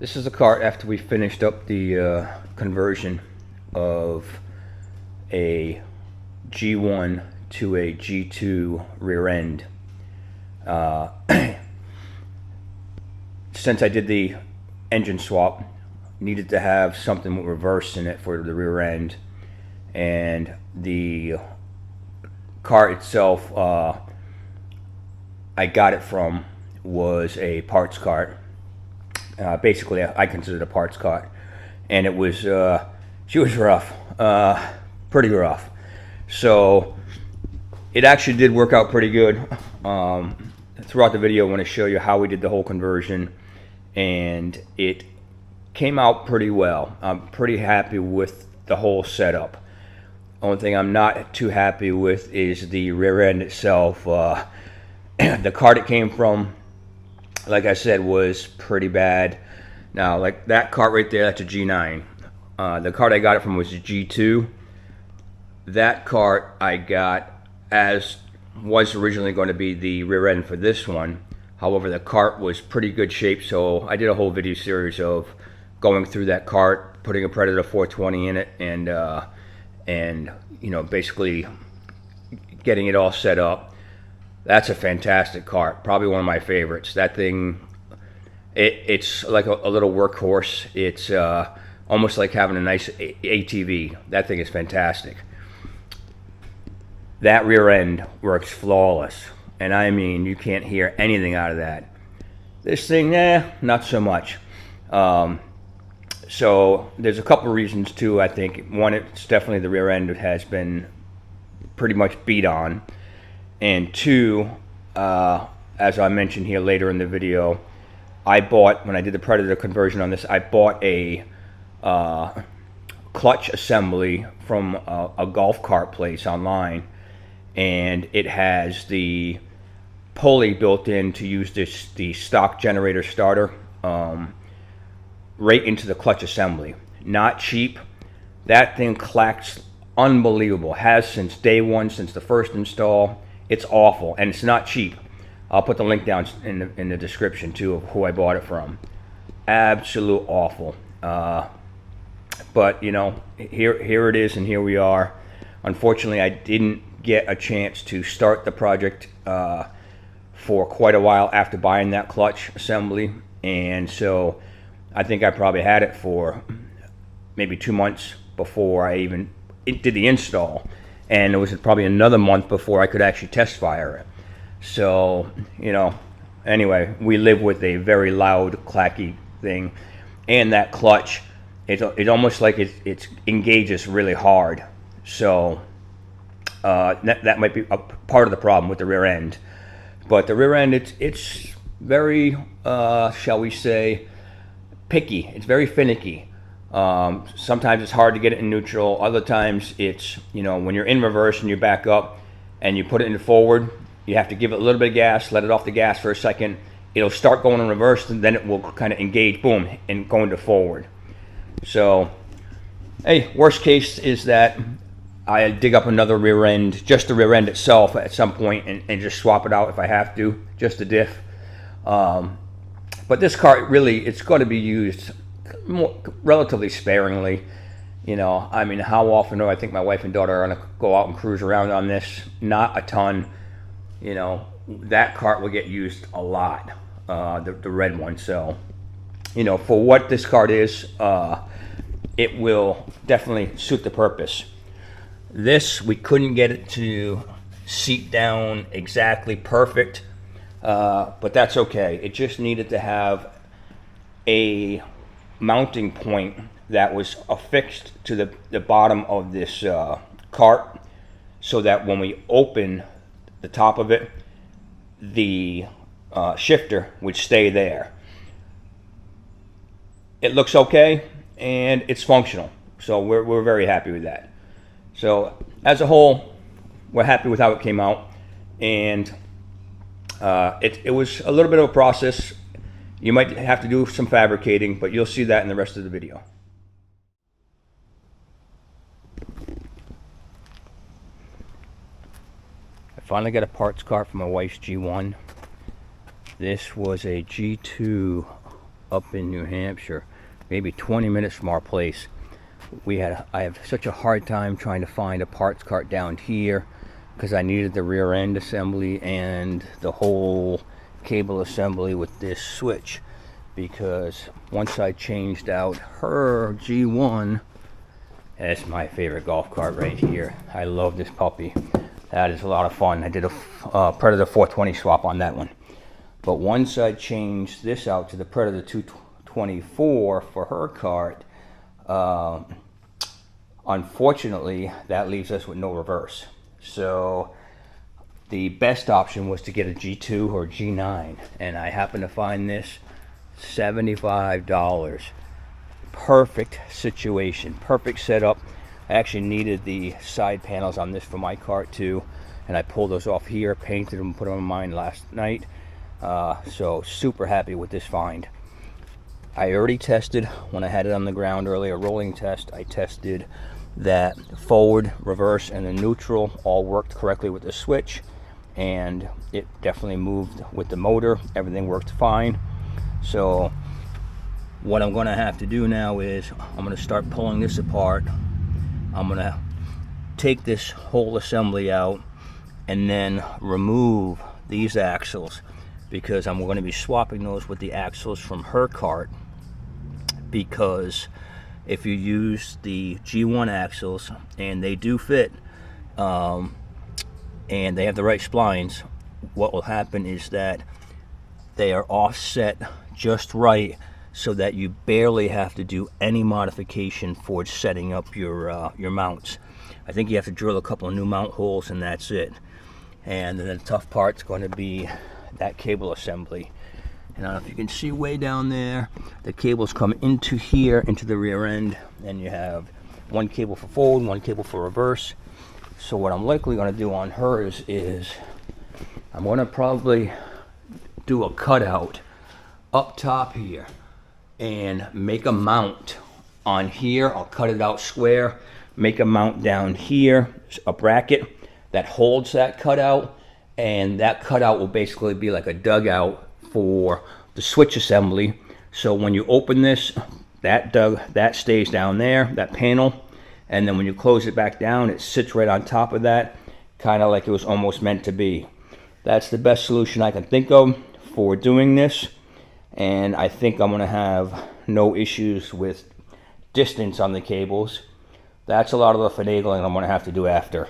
This is a cart after we finished up the conversion of a G1 to a G2 rear end. Since I did the engine swap, needed to have something with reverse in it for the rear end, and the cart itself I got it from was a parts cart. Basically, I consider it a parts cart, and it was she was rough, pretty rough. So it actually did work out pretty good. Throughout the video, I want to show you how we did the whole conversion, and it came out pretty well. I'm pretty happy with the whole setup. Only thing I'm not too happy with is the rear end itself. The cart it came from, like I said, was pretty bad. Now, like that cart right there, that's a G9. The cart I got it from was a G2. That cart I got as was originally going to be the rear end for this one. However, the cart was pretty good shape, so I did a whole video series of going through that cart, putting a Predator 420 in it, and you know, basically getting it all set up. That's a fantastic cart, probably one of my favorites. That thing, it's like a little workhorse. It's almost like having a nice ATV. That thing is fantastic. That rear end works flawless, and I mean, you can't hear anything out of that. This thing, not so much. So there's a couple of reasons too, I think. One, it's definitely the rear end has been pretty much beat on. And two, as I mentioned here later in the video, I bought, when I did the Predator conversion on this, I bought a clutch assembly from a golf cart place online, and it has the pulley built in to use the stock generator starter right into the clutch assembly. Not cheap. That thing clacks unbelievable. Has since day one, since the first install. It's awful, and it's not cheap. I'll put the link down in the description too of who I bought it from. Absolute awful. But you know, here it is, and here we are. Unfortunately, I didn't get a chance to start the project for quite a while after buying that clutch assembly, and so I think I probably had it for maybe 2 months before I even did the install. And it was probably another month before I could actually test fire it. So, you know, anyway, we live with a very loud, clacky thing. And that clutch, it's almost like it engages really hard. So that might be a part of the problem with the rear end. But the rear end, it's very, shall we say, picky. It's very finicky. Sometimes it's hard to get it in neutral. Other times it's, you know, when you're in reverse and you back up and you put it in forward, you have to give it a little bit of gas, let it off the gas for a second. It'll start going in reverse, and then it will kind of engage, boom, and go into forward. So, hey, worst case is that I dig up another rear end, just the rear end itself at some point, and just swap it out if I have to, just a diff. But this cart, really, it's going to be used relatively sparingly. You know, I mean, how often do I think my wife and daughter are going to go out and cruise around on this? Not a ton. You know, that cart will get used a lot, the red one. So, you know, for what this cart is, it will definitely suit the purpose. This, we couldn't get it to seat down exactly perfect, but that's okay. It just needed to have a mounting point that was affixed to the bottom of this cart, so that when we open the top of it, the shifter would stay there. It looks okay, and it's functional, so we're very happy with that. So as a whole, we're happy with how it came out, and it was a little bit of a process. You might have to do some fabricating, but you'll see that in the rest of the video. I finally got a parts cart for my wife's G1. This was a G2 up in New Hampshire, maybe 20 minutes from our place. I have such a hard time trying to find a parts cart down here because I needed the rear end assembly and the whole cable assembly with this switch, because once I changed out her G1, that's my favorite golf cart right here. I love this puppy. That is a lot of fun. I did a Predator 420 swap on that one. But once I changed this out to the Predator 224 for her cart, unfortunately, that leaves us with no reverse. So the best option was to get a G2 or G9, and I happened to find this $75. Perfect situation, perfect setup. I actually needed the side panels on this for my cart too, and I pulled those off here, painted them, put them on mine last night. So super happy with this find. I already tested when I had it on the ground earlier, rolling test. I tested that forward, reverse, and the neutral all worked correctly with the switch, and it definitely moved with the motor. Everything worked fine. So what I'm going to have to do now is I'm going to start pulling this apart. I'm going to take this whole assembly out and then remove these axles, because I'm going to be swapping those with the axles from her cart, because if you use the G1 axles and they do fit, and they have the right splines, what will happen is that they are offset just right so that you barely have to do any modification for setting up your mounts. I think you have to drill a couple of new mount holes and that's it. And then the tough part's going to be that cable assembly. And I don't know if you can see way down there, the cables come into here, into the rear end, and you have one cable for forward, one cable for reverse. So what I'm likely going to do on hers is I'm going to probably do a cutout up top here and make a mount on here. I'll cut it out square, make a mount down here, a bracket that holds that cutout, and that cutout will basically be like a dugout for the switch assembly. So when you open this, that stays down there, that panel, and then when you close it back down, it sits right on top of that, kind of like it was almost meant to be. That's the best solution I can think of for doing this, and I think I'm going to have no issues with distance on the cables. That's a lot of the finagling I'm going to have to do after.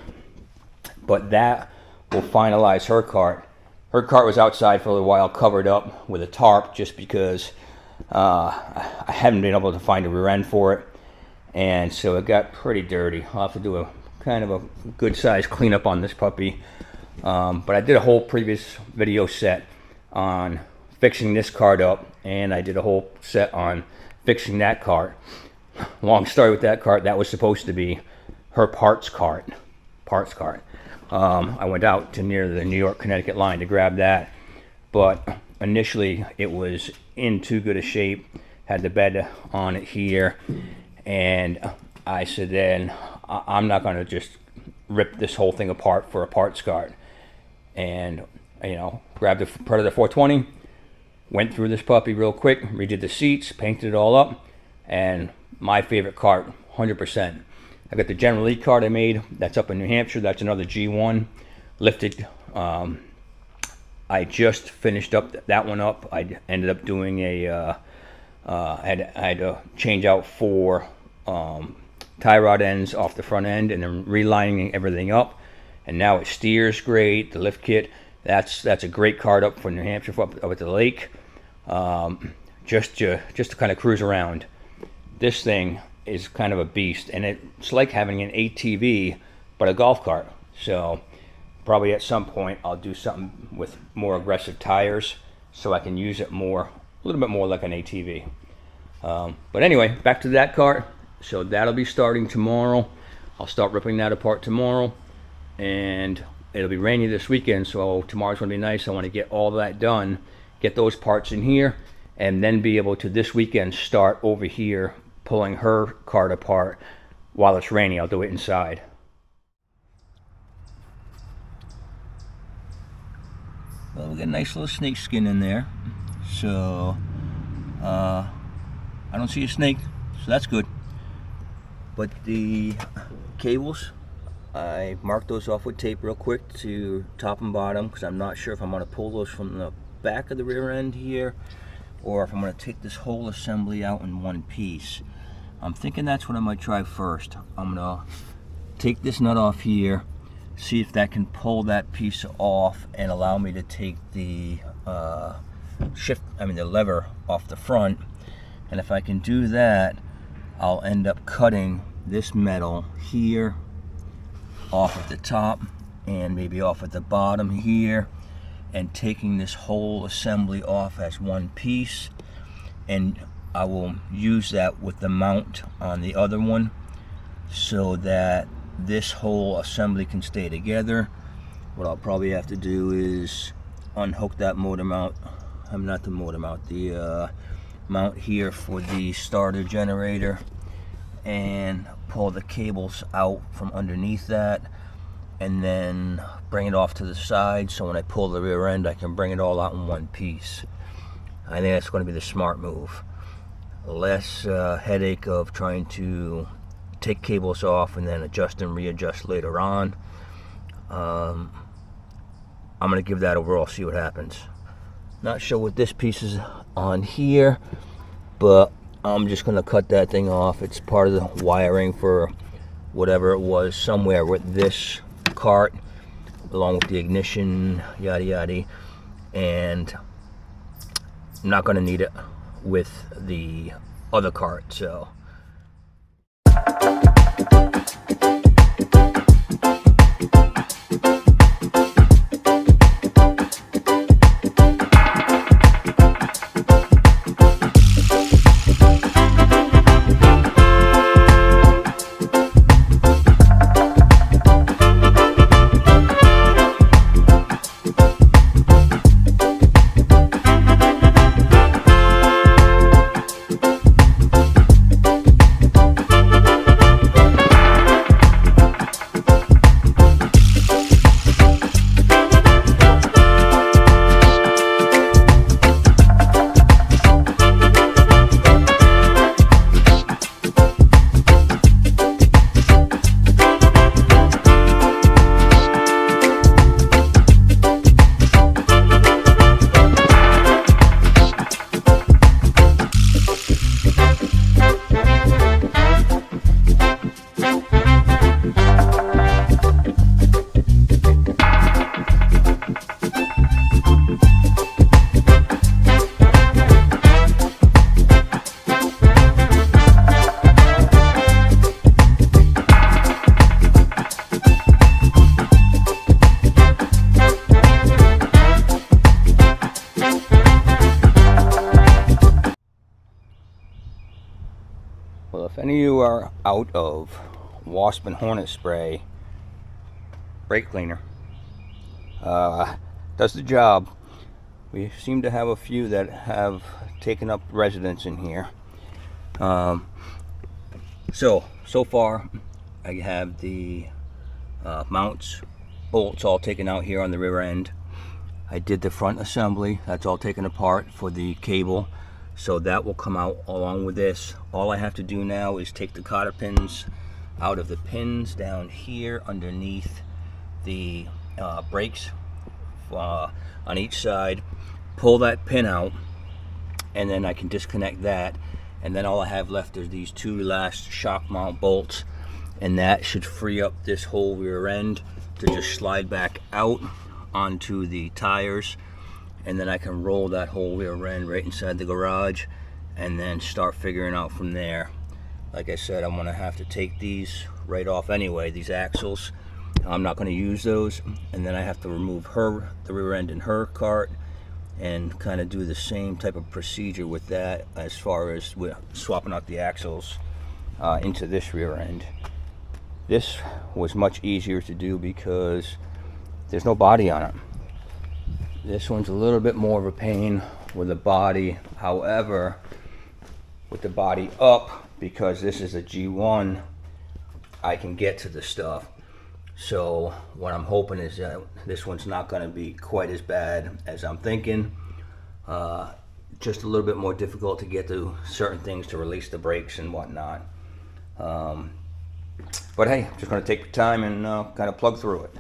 But that will finalize her cart. Her cart was outside for a little while, covered up with a tarp, just because I haven't been able to find a rear end for it, and so it got pretty dirty. I'll have to do a kind of a good size cleanup on this puppy. But I did a whole previous video set on fixing this cart up, and I did a whole set on fixing that cart. Long story with that cart, that was supposed to be her parts cart. I went out to near the New York, Connecticut line to grab that, but initially it was in too good a shape, had the bed on it here, and I said then, I'm not going to just rip this whole thing apart for a parts cart. And, you know, grabbed the Predator 420, went through this puppy real quick, redid the seats, painted it all up, and my favorite cart, 100%. I got the General Lee cart I made, that's up in New Hampshire, that's another G1, lifted. I just finished up that one up. I ended up doing I had to change out 4 tie rod ends off the front end and then relining everything up. And now it steers great, the lift kit, that's a great cart up for New Hampshire, up at the lake. Just to kind of cruise around. This thing is kind of a beast, and it's like having an ATV but a golf cart. So probably at some point I'll do something with more aggressive tires so I can use it more, a little bit more like an ATV. But anyway, back to that cart. So that'll be starting tomorrow. I'll start ripping that apart tomorrow, and it'll be rainy this weekend, so tomorrow's gonna be nice. I want to get all that done, get those parts in here, and then be able to this weekend start over here pulling her cart apart while it's raining. I'll do it inside. Well, we got a nice little snake skin in there, so I don't see a snake, so that's good. But the cables, I marked those off with tape real quick to top and bottom, because I'm not sure if I'm going to pull those from the back of the rear end here, or if I'm going to take this whole assembly out in one piece. I'm thinking that's what I might try first. I'm going to take this nut off here, see if that can pull that piece off and allow me to take the the lever off the front. And if I can do that, I'll end up cutting this metal here off at the top and maybe off at the bottom here, and taking this whole assembly off as one piece, and I will use that with the mount on the other one so that this whole assembly can stay together. What I'll probably have to do is unhook that motor mount, not the motor mount, the mount here for the starter generator, and pull the cables out from underneath that, and then bring it off to the side, so when I pull the rear end I can bring it all out in one piece. I think that's going to be the smart move. Less headache of trying to take cables off and then adjust and readjust later on. I'm going to give that a whirl, see what happens. Not sure what this piece is on here, but I'm just going to cut that thing off. It's part of the wiring for whatever it was, somewhere with this cart, along with the ignition, yada yada, and I'm not going to need it with the other cart, so. Well, if any of you are out of wasp and hornet spray, brake cleaner does the job. We seem to have a few that have taken up residence in here. So far I have the mounts, bolts all taken out here on the rear end. I did the front assembly, that's all taken apart for the cable, so that will come out along with this. All I have to do now is take the cotter pins out of the pins down here underneath the brakes on each side, pull that pin out, and then I can disconnect that, and then all I have left is these two last shock mount bolts, and that should free up this whole rear end to just slide back out onto the tires, and then I can roll that whole rear end right inside the garage and then start figuring out from there. Like I said, I'm gonna have to take these right off anyway, these axles. I'm not going to use those, and then I have to remove the rear end in her cart, and kind of do the same type of procedure with that as far as swapping out the axles into this rear end. This was much easier to do because there's no body on it. This one's a little bit more of a pain with the body. However, with the body up, because this is a G1, I can get to the stuff. So what I'm hoping is that this one's not going to be quite as bad as I'm thinking. just a little bit more difficult to get to certain things to release the brakes and whatnot. But hey, I'm just going to take the time and kind of plug through it.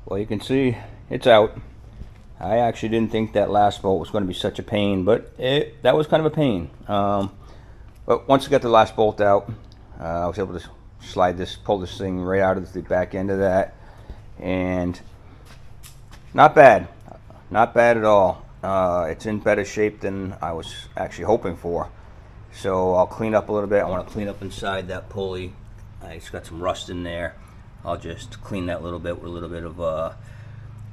Well, you can see it's out. I actually didn't think that last bolt was going to be such a pain, but that was kind of a pain. But once I got the last bolt out, I was able to pull this thing right out of the back end of that, and not bad at all. It's in better shape than I was actually hoping for. So I'll clean up a little bit. I want to clean up inside that pulley. It's got some rust in there. I'll just clean that a little bit with a little bit of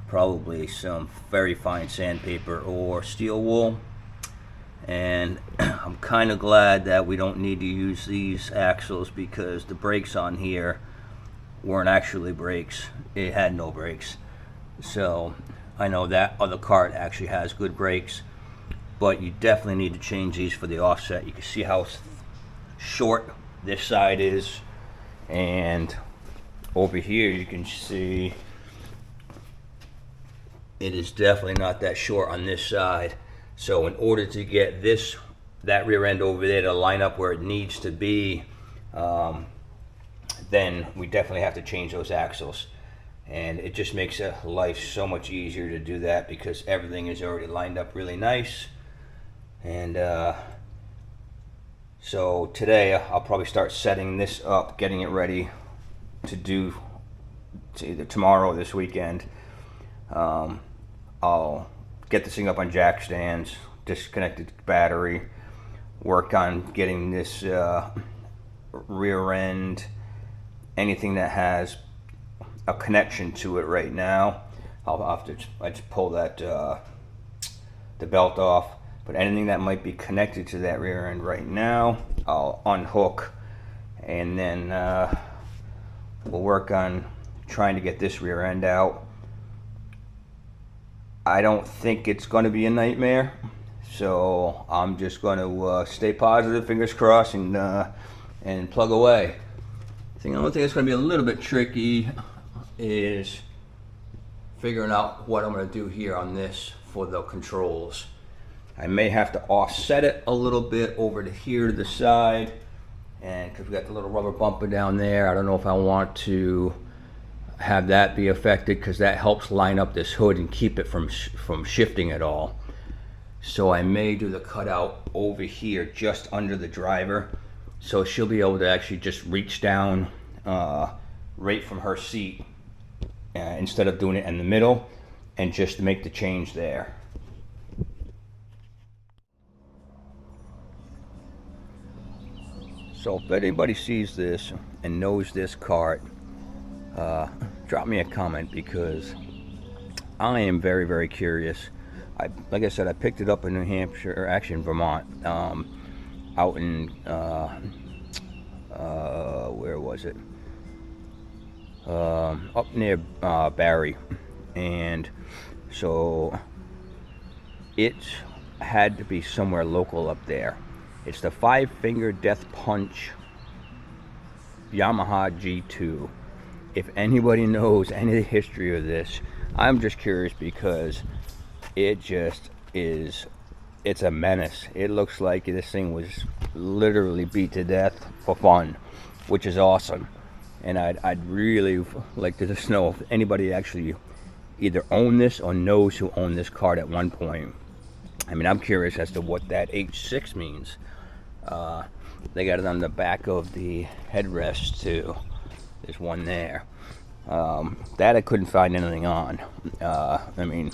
probably some very fine sandpaper or steel wool. And I'm kind of glad that we don't need to use these axles, because the brakes on here weren't actually brakes. It had no brakes. So I know that other cart actually has good brakes, but you definitely need to change these for the offset. You can see how short this side is, and over here you can see it is definitely not that short on this side. So in order to get that rear end over there to line up where it needs to be, then we definitely have to change those axles. And it just makes life so much easier to do that, because everything is already lined up really nice. And so today I'll probably start setting this up, getting it ready to do either tomorrow or this weekend. I'll get this thing up on jack stands, disconnect the battery, work on getting this rear end, anything that has a connection to it right now. I just pull that the belt off, but anything that might be connected to that rear end right now, I'll unhook, and then we'll work on trying to get this rear end out. I don't think it's going to be a nightmare, so I'm just going to stay positive, fingers crossed, and plug away. The only thing that's going to be a little bit tricky is figuring out what I'm going to do here on this for the controls. I may have to offset it a little bit over to here to the side, and because we got the little rubber bumper down there, I don't know if I want to have that be affected, because that helps line up this hood and keep it from shifting at all. So I may do the cutout over here just under the driver, so she'll be able to actually just reach down right from her seat instead of doing it in the middle. and just to make the change there. So if anybody sees this and knows this cart, drop me a comment, because I am very, very curious. Like I said, I picked it up in New Hampshire, or actually in Vermont, out in, where was it? Up near Barrie. And so it had to be somewhere local up there. It's the 5-finger death punch Yamaha G2. If anybody knows any of the history of this, I'm just curious, because it just is, it's a menace. It looks like this thing was literally beat to death for fun, which is awesome. And I'd really like to just know if anybody actually either owned this or knows who owned this cart at one point. I mean, I'm curious as to what that H6 means. They got it on the back of the headrest too. There's one there. That I couldn't find anything on. I mean,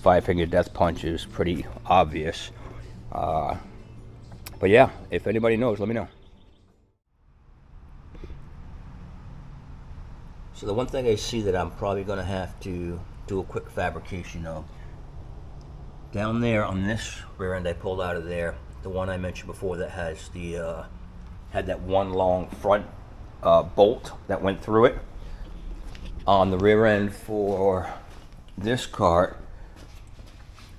5-finger death punch is pretty obvious. But yeah, if anybody knows, let me know. So the one thing I see that I'm probably going to have to do a quick fabrication of, down there on this rear end I pulled out of there, the one I mentioned before that has the had that one long front bolt that went through it. On the rear end for this cart,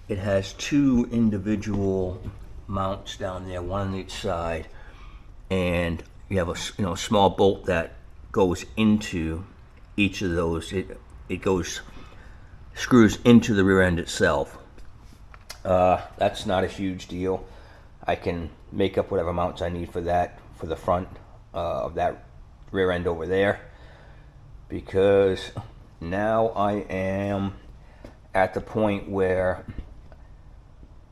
it has 2 individual mounts down there, one on each side, and you have a small bolt that goes into each of those. It goes, screws into the rear end itself. That's not a huge deal. I can make up whatever mounts I need for that, for the front of that rear end over there, because now I am at the point where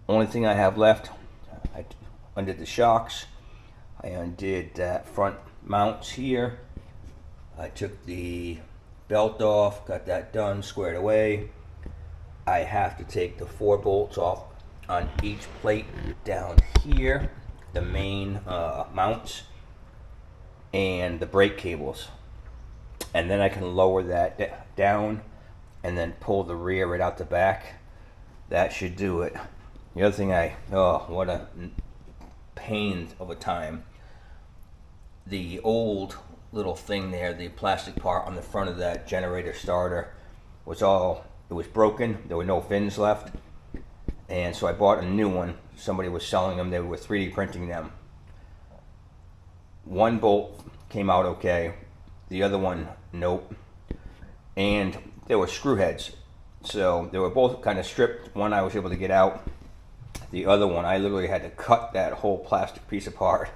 only thing I have left, I undid the shocks, I undid that front mounts here, I took the belt off, got that done, squared away. I have to take the 4 bolts off on each plate down here, the main mounts, and the brake cables, and then I can lower that down and then pull the rear right out the back. That should do it. The other thing what a pain of a time. The old little thing there, the plastic part on the front of that generator starter, it was broken. There were no fins left, and so I bought a new one. Somebody was selling them. They were 3D printing them. One bolt came out okay, the other one nope, and there were screw heads, so they were both kind of stripped. One I was able to get out, the other one I literally had to cut that whole plastic piece apart.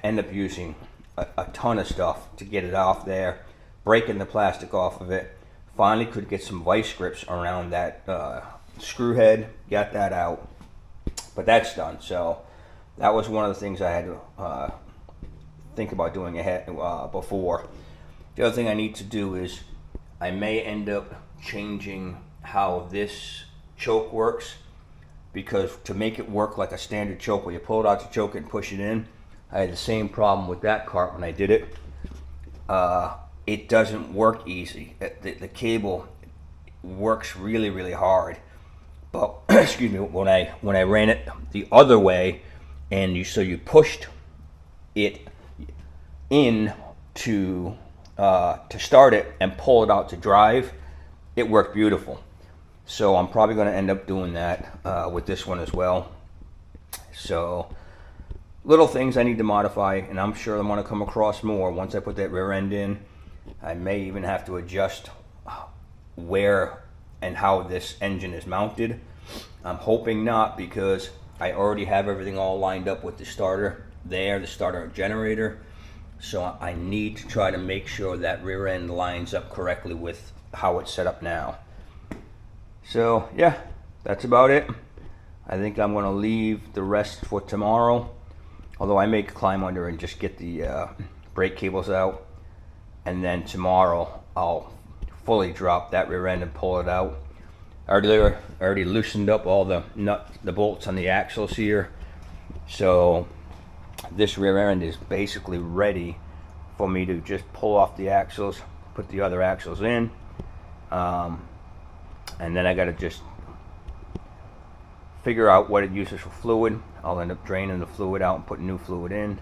End up using a ton of stuff to get it off there, breaking the plastic off of it. Finally could get some vice grips around that screw head, got that out, but that's done. So that was one of the things I had to think about doing ahead before. The other thing I need to do is I may end up changing how this choke works, because to make it work like a standard choke where you pull it out to choke it and push it in, I had the same problem with that cart when I did it. It doesn't work easy. The cable works really, really hard. But excuse me, when I ran it the other way, and you pushed it in to start it and pull it out to drive, it worked beautiful. So I'm probably going to end up doing that with this one as well. So little things I need to modify, and I'm sure I'm going to come across more once I put that rear end in. I may even have to adjust where and how this engine is mounted. I'm hoping not, because I already have everything all lined up with the starter there, the starter generator. So I need to try to make sure that rear end lines up correctly with how it's set up now. So yeah, that's about it. I think I'm going to leave the rest for tomorrow. Although I may climb under and just get the brake cables out, and then tomorrow I'll fully drop that rear end and pull it out. I already loosened up all the bolts on the axles here, so this rear end is basically ready for me to just pull off the axles, put the other axles in, and then I got to just figure out what it uses for fluid. I'll end up draining the fluid out and putting new fluid in.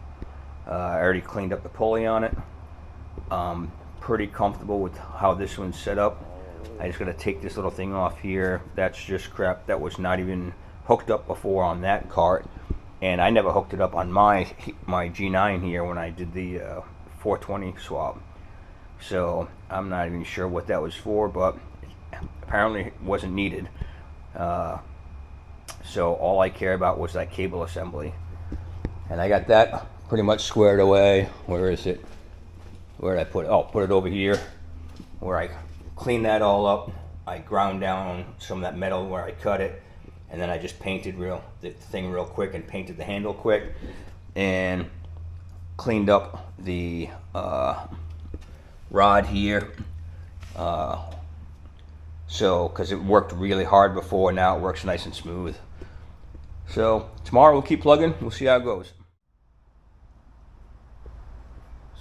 I already cleaned up the pulley on it. Pretty comfortable with how this one's set up. I just got to take this little thing off here. That's just crap that was not even hooked up before on that cart, and I never hooked it up on my G9 here when I did the 420 swap. So I'm not even sure what that was for, but apparently it wasn't needed. So all I care about was that cable assembly, and I got that pretty much squared away. Where is it? Where did I put it? Oh, put it over here, where I cleaned that all up. I ground down some of that metal where I cut it, and then I just painted the thing real quick and painted the handle quick, and cleaned up the rod here. So, because it worked really hard before, now it works nice and smooth. So tomorrow we'll keep plugging. We'll see how it goes.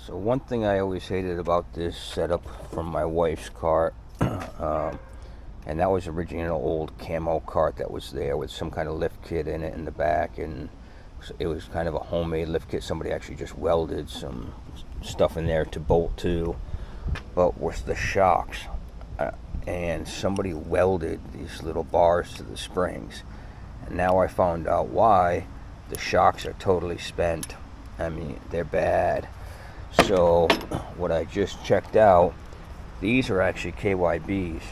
So one thing I always hated about this setup from my wife's cart, and that was originally an old camo cart that was there with some kind of lift kit in it in the back, and it was kind of a homemade lift kit. Somebody actually just welded some stuff in there to bolt to, but with the shocks, and somebody welded these little bars to the springs, and now I found out why. The shocks are totally spent. I mean, they're bad. So what I just checked out, these are actually KYBs.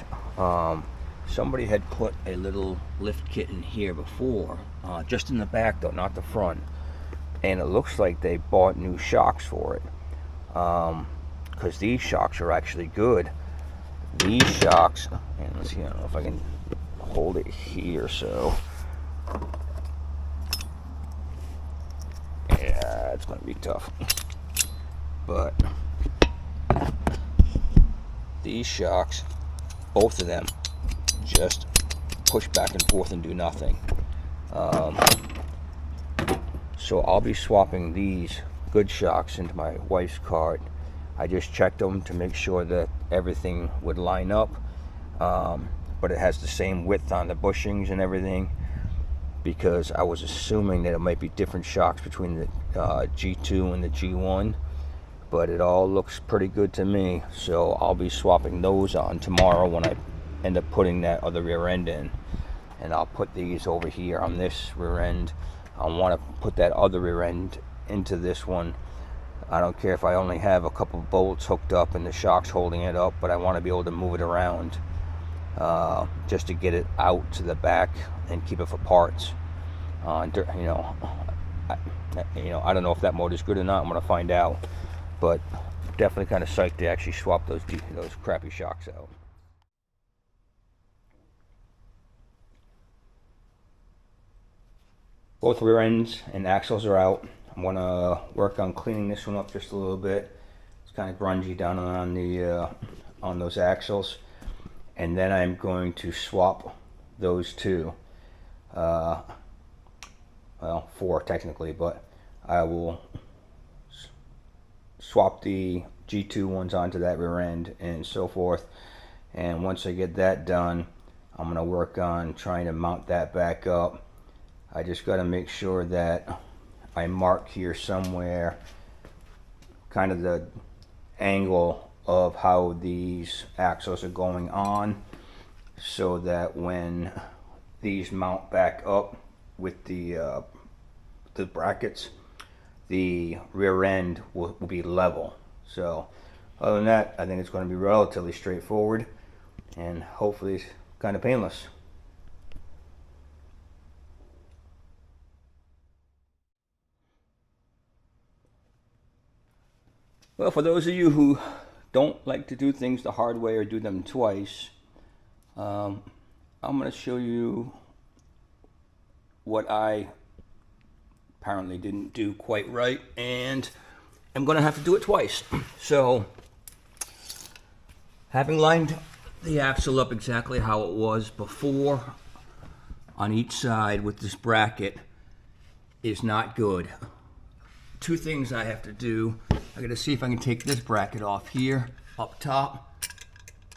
Somebody had put a little lift kit in here before, just in the back though, not the front, and it looks like they bought new shocks for it, because these shocks are actually good. These shocks, and let's see, I don't know if I can hold it here, so yeah, it's gonna be tough. But these shocks, both of them, just push back and forth and do nothing. So I'll be swapping these good shocks into my wife's cart. I just checked them to make sure that everything would line up, but it has the same width on the bushings and everything, because I was assuming that it might be different shocks between the G2 and the G1. But it all looks pretty good to me, so I'll be swapping those on tomorrow when I end up putting that other rear end in. And I'll put these over here on this rear end. I want to put that other rear end into this one. I don't care if I only have a couple of bolts hooked up and the shocks holding it up, but I want to be able to move it around, just to get it out to the back and keep it for parts. I don't know if that motor is good or not. I'm going to find out. But definitely kind of psyched to actually swap those crappy shocks out. Both rear ends and axles are out. I'm gonna work on cleaning this one up just a little bit. It's kind of grungy down on the on those axles, and then I'm going to swap those two. Well, 4 technically, but I will swap the G2 ones onto that rear end and so forth. And once I get that done, I'm going to work on trying to mount that back up. I just got to make sure that I mark here somewhere kind of the angle of how these axles are going on, so that when these mount back up with the brackets, the rear end will be level. So other than that, I think it's going to be relatively straightforward and hopefully kind of painless. Well, for those of you who don't like to do things the hard way or do them twice, I'm going to show you what I apparently didn't do quite right, and I'm going to have to do it twice. So Having lined the axle up exactly how it was before on each side with this bracket is not good. Two things I have to do. I gotta see if I can take this bracket off here, up top.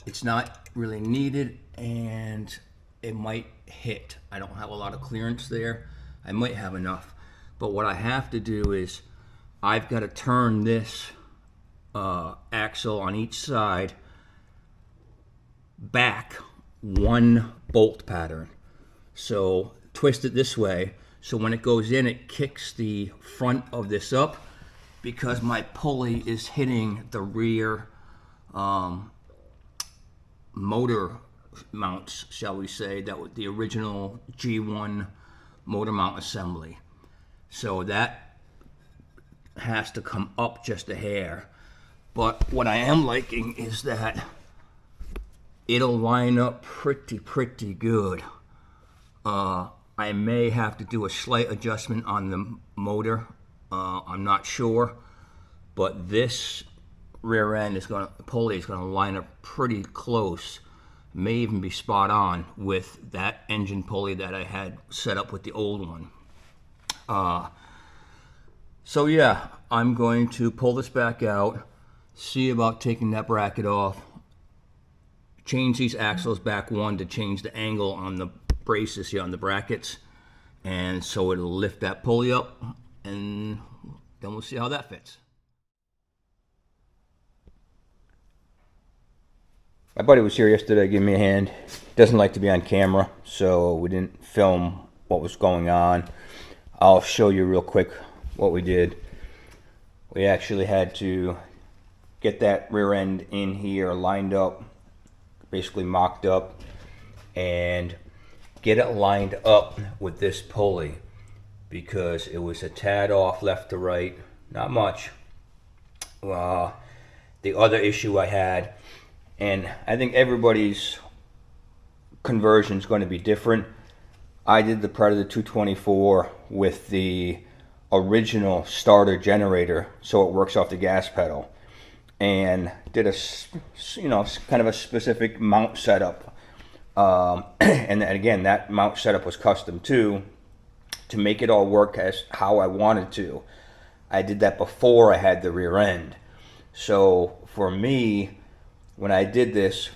It's not really needed and it might hit. I don't have a lot of clearance there. I might have enough. But what I have to do is I've got to turn this axle on each side back one bolt pattern. So twist it this way, so when it goes in, it kicks the front of this up because my pulley is hitting the rear motor mounts, shall we say, that was the original G1 motor mount assembly. So that has to come up just a hair. But what I am liking is that it'll line up pretty good. I may have to do a slight adjustment on the motor. I'm not sure, but this rear end is going to, the pulley is going to line up pretty close. May even be spot on with that engine pulley that I had set up with the old one. So yeah, I'm going to pull this back out, see about taking that bracket off, change these axles back one to change the angle on the braces here on the brackets, and so it'll lift that pulley up, and then we'll see how that fits. My buddy was here yesterday giving me a hand. Doesn't like to be on camera, so we didn't film what was going on. I'll show you real quick what we did. We actually had to get that rear end in here lined up, basically mocked up, and get it lined up with this pulley because it was a tad off left to right, not much. The other issue I had, and I think everybody's conversion is going to be different. I did the Predator 224 with the original starter generator, so it works off the gas pedal, and did a, you know, kind of a specific mount setup. And again, that mount setup was custom too, to make it all work as how I wanted to. I did that before I had the rear end. So for me, when I did this,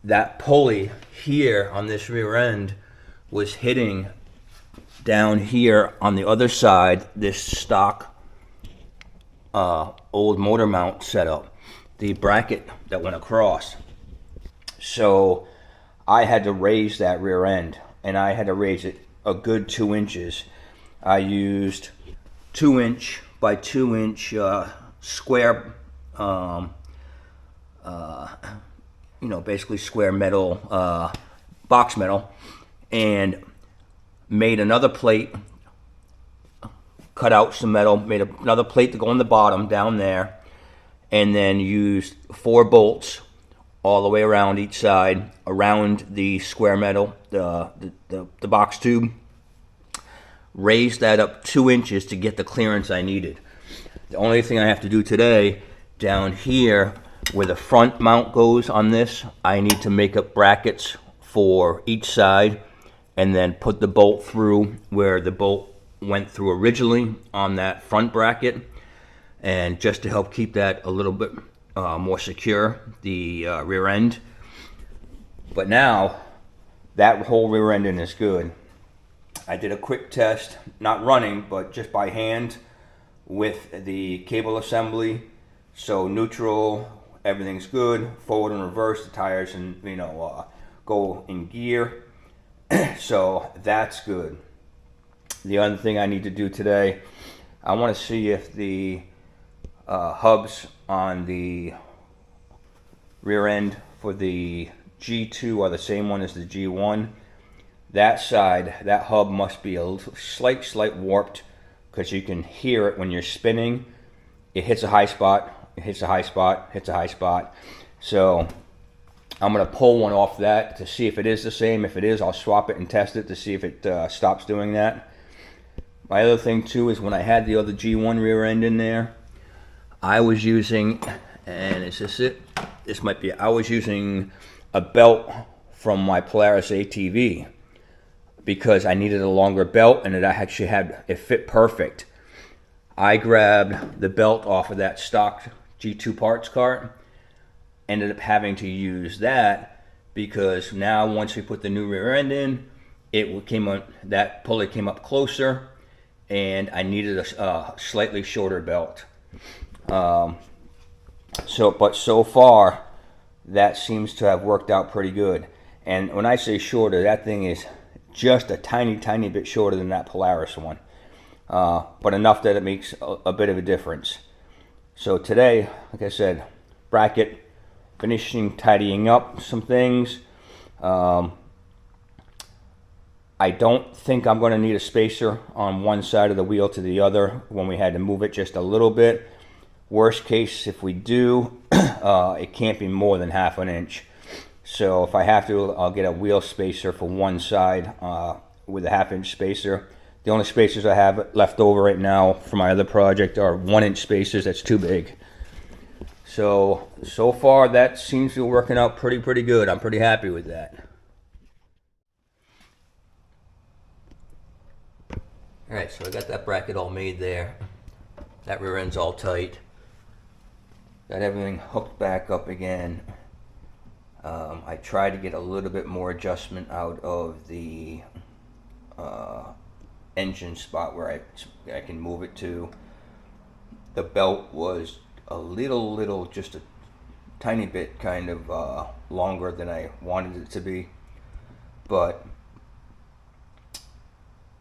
that pulley here on this rear end was hitting down here on the other side, this stock old motor mount setup, the bracket that went across. So I had to raise that rear end, and I had to raise it a good 2 inches. I used 2-inch by 2-inch square, you know, basically square metal, box metal, and made another plate, cut out some metal, made another plate to go on the bottom down there, and then used 4 bolts all the way around each side, around the square metal, the box tube. Raised that up 2 inches to get the clearance I needed. The only thing I have to do today, down here where the front mount goes on this, I need to make up brackets for each side and then put the bolt through where the bolt went through originally on that front bracket, and just to help keep that a little bit more secure, the rear end. But now that whole rear ending is good. I did a quick test, not running, but just by hand with the cable assembly. So neutral, everything's good. Forward and reverse, the tires, and go in gear. So that's good. The other thing I need to do today, I want to see if the hubs on the rear end for the G2 are the same one as the G1. That side, that hub must be a slight warped, because you can hear it when you're spinning. It hits a high spot, it hits a high spot, hits a high spot. So I'm going to pull one off that to see if it is the same. If it is, I'll swap it and test it to see if it stops doing that. My other thing too is when I had the other G1 rear end in there, I was using, and is this it? this might be, I was using a belt from my Polaris ATV because I needed a longer belt, and it actually it fit perfect. I grabbed the belt off of that stock G2 parts cart, ended up having to use that because now once we put the new rear end in, that pulley came up closer, and I needed a slightly shorter belt. But so far, that seems to have worked out pretty good. And when I say shorter, that thing is just a tiny, tiny bit shorter than that Polaris one. But enough that it makes a bit of a difference. So today, like I said, bracket, finishing tidying up some things. I don't think I'm going to need a spacer on one side of the wheel to the other when we had to move it just a little bit. Worst case, if we do, it can't be more than ½ an inch. So if I have to, I'll get a wheel spacer for one side with a ½ inch spacer. The only spacers I have left over right now for my other project are 1 inch spacers. That's too big. So far that seems to be working out pretty good. I'm pretty happy with that. All right, so I got that bracket all made there. That rear end's all tight. Got everything hooked back up again. I tried to get a little bit more adjustment out of the engine spot where I can move it to. The belt was a little, just a tiny bit kind of longer than I wanted it to be, but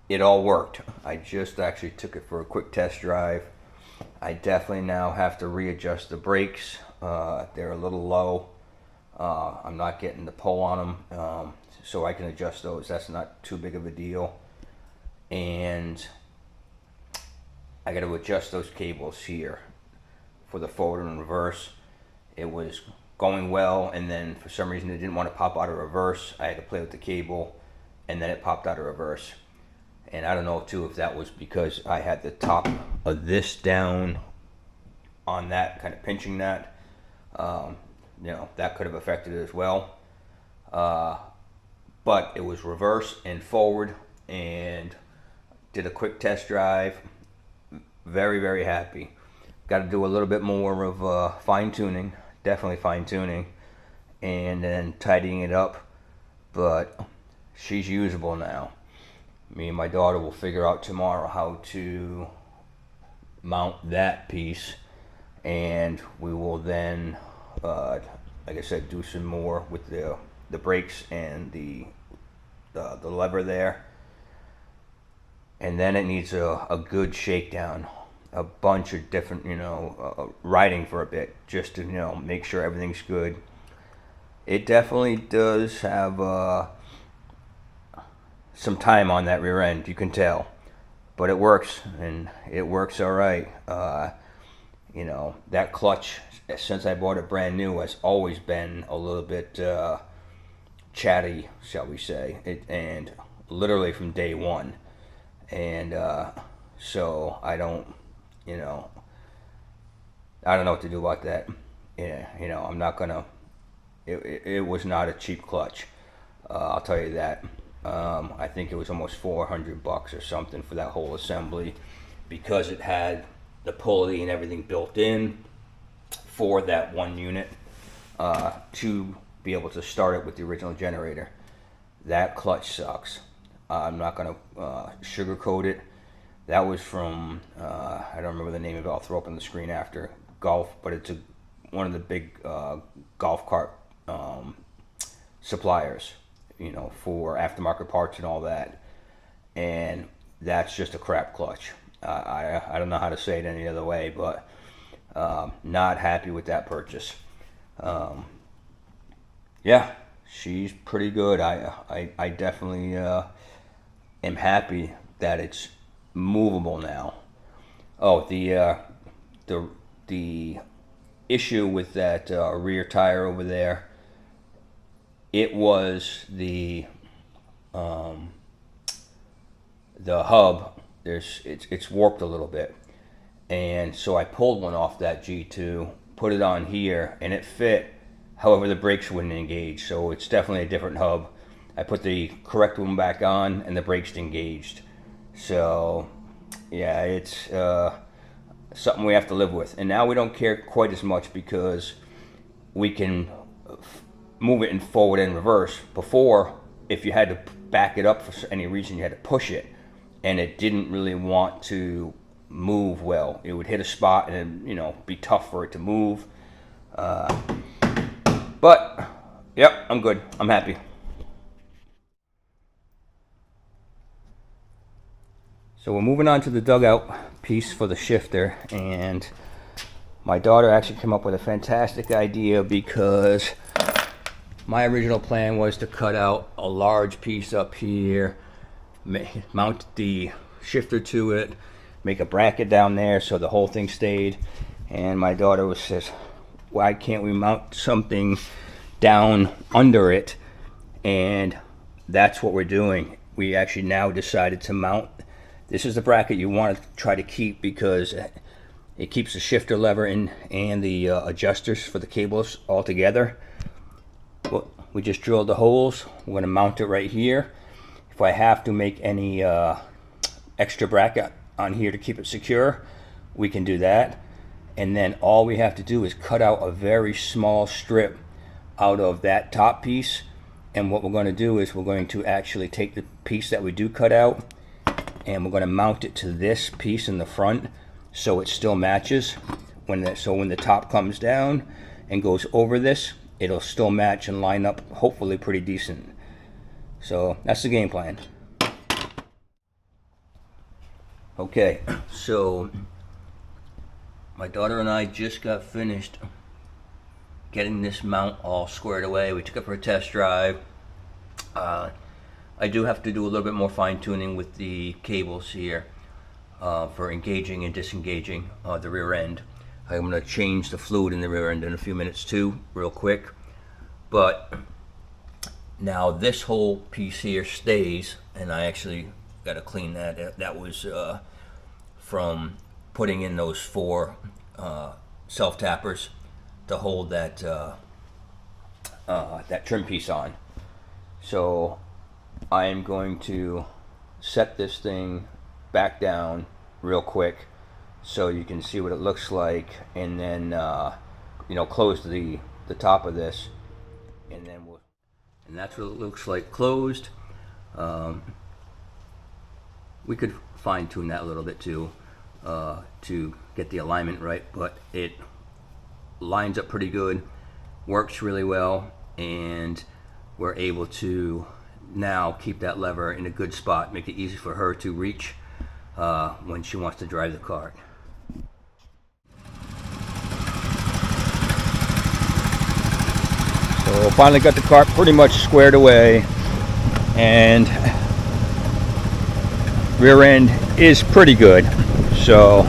it all worked. I just actually took it for a quick test drive. I definitely now have to readjust the brakes. They're a little low. I'm not getting the pull on them, so I can adjust those. That's not too big of a deal. And I got to adjust those cables here for the forward and reverse. It was going well, and then for some reason it didn't want to pop out of reverse. I had to play with the cable, and then it popped out of reverse. And I don't know too if that was because I had the top of this down on that, kind of pinching that. That could have affected it as well. But it was reverse and forward, and did a quick test drive. Very happy. Got to do a little bit more of fine tuning, definitely fine tuning, and then tidying it up. But she's usable now. Me and my daughter will figure out tomorrow how to mount that piece, and we will then, like I said, do some more with the brakes and the lever there. And then it needs a good shakedown, a bunch of different, riding for a bit, just to make sure everything's good. It definitely does have some time on that rear end, you can tell, but it works, and it works all right. That clutch, since I bought it brand new, has always been a little bit chatty, shall we say, and literally from day one. And so I don't know what to do about that. I'm not gonna. It was not a cheap clutch. I'll tell you that. I think it was almost $400 or something for that whole assembly, because it had the pulley and everything built in for that one unit to be able to start it with the original generator. That clutch sucks. I'm not going to sugarcoat it. That was from, I don't remember the name of it, I'll throw up on the screen after, Golf, but it's one of the big golf cart suppliers, for aftermarket parts and all that. And that's just a crap clutch. I don't know how to say it any other way, but not happy with that purchase. Yeah, she's pretty good. I definitely am happy that it's movable now. Oh, the issue with that rear tire over there, it was the hub. It's warped a little bit, and so I pulled one off that G2, put it on here, and it fit. However, the brakes wouldn't engage, so it's definitely a different hub. I put the correct one back on and the brakes engaged. So yeah, it's something we have to live with. And now we don't care quite as much because we can move it in forward and reverse. Before, if you had to back it up for any reason, you had to push it, and it didn't really want to move well. It would hit a spot and, you know, be tough for it to move. But yep, I'm good. I'm happy. So we're moving on to the dugout piece for the shifter, and my daughter actually came up with a fantastic idea, because my original plan was to cut out a large piece up here, mount the shifter to it, make a bracket down there so the whole thing stayed. And my daughter says, why can't we mount something down under it? And that's what we're doing. We actually now decided to mount, this is the bracket you want to try to keep, because it keeps the shifter lever in and the adjusters for the cables all together. Well, we just drilled the holes. We're going to mount it right here. If I have to make any extra bracket on here to keep it secure, we can do that. And then all we have to do is cut out a very small strip out of that top piece. And what we're going to do is we're going to actually take the piece that we do cut out, and we're going to mount it to this piece in the front so it still matches. So when the top comes down and goes over this, it'll still match and line up hopefully pretty decent. So that's the game plan. Okay, so my daughter and I just got finished getting this mount all squared away. We took it for a test drive. I do have to do a little bit more fine tuning with the cables here for engaging and disengaging the rear end. I'm going to change the fluid in the rear end in a few minutes too, real quick. But now this whole piece here stays, and I actually got to clean that. That was from putting in those 4 self-tappers to hold that that trim piece on. So I am going to set this thing back down real quick so you can see what it looks like, and then you know, close the top of this, and then and that's what it looks like closed. We could fine tune that a little bit too to get the alignment right, but it lines up pretty good, works really well, and we're able to now keep that lever in a good spot, make it easy for her to reach when she wants to drive the cart. So finally got the cart pretty much squared away, and rear end is pretty good. So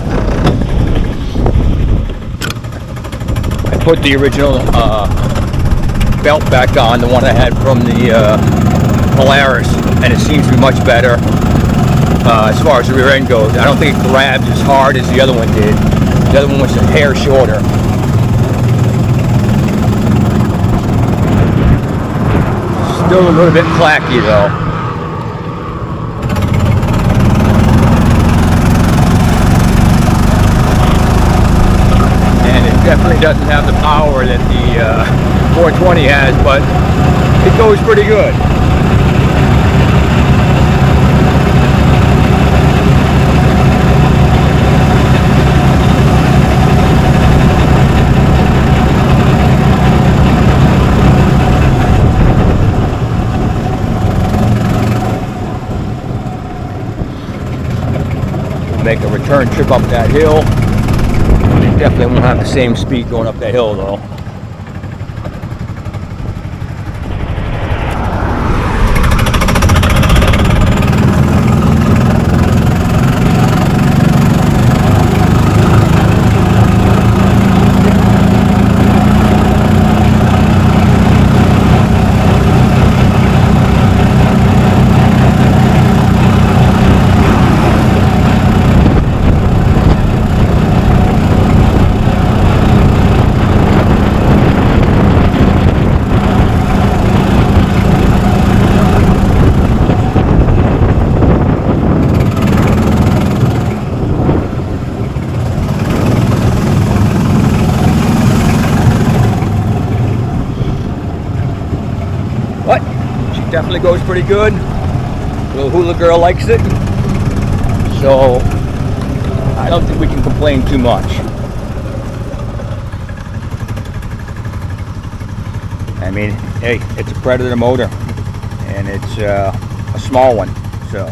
I put the original belt back on, the one I had from the Polaris, and it seems to be much better as far as the rear end goes. I don't think it grabs as hard as the other one did. The other one was a hair shorter. Still a little bit clacky though. And it definitely doesn't have the power that the 420 has, but it goes pretty good. Make a return trip up that hill. It definitely won't have the same speed going up that hill though. definitely goes pretty good. Little hula girl likes it. So I don't think we can complain too much. I mean, hey, it's a Predator motor, and it's a small one, so